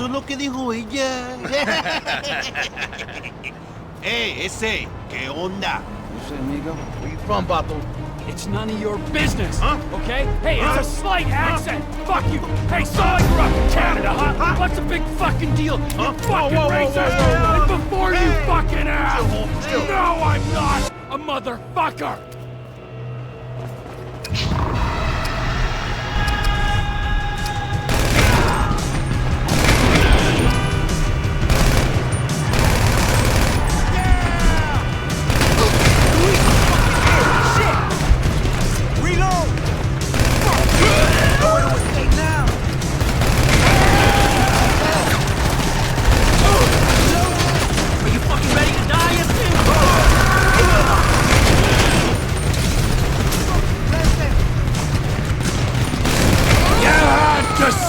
Eso es lo que dijo ella. Ese, ¿qué onda? You say, amigo? Where you from, Bato? It's none of your business, Huh? okay? Hey, it's a slight accent. Fuck you. Hey, saw you up in Canada, huh? What's the big fucking deal? You fucking racist! And before you fucking ask, no, I'm not a motherfucker!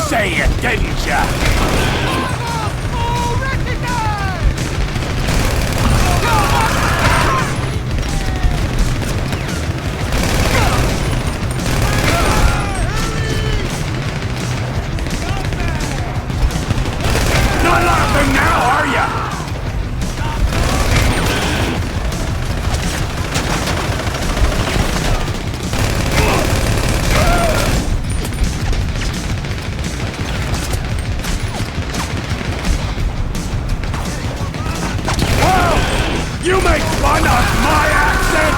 Say it, didn't ya? Not laughing now, are ya? You make fun of my accent?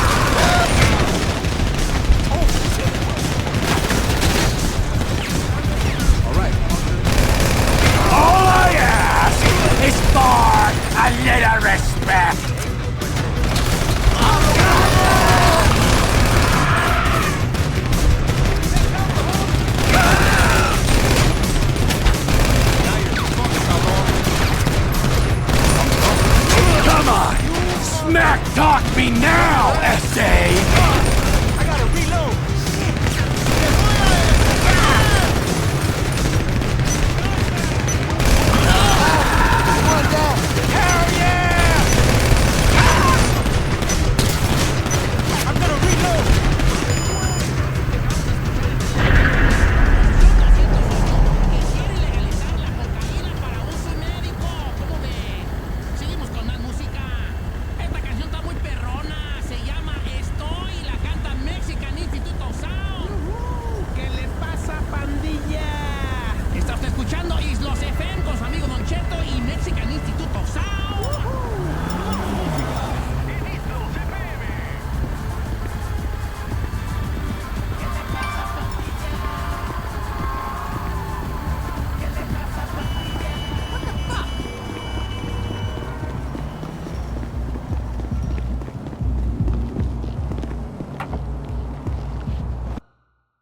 All I ask is for a little respect. Come on! Smack talk me now, S.A.!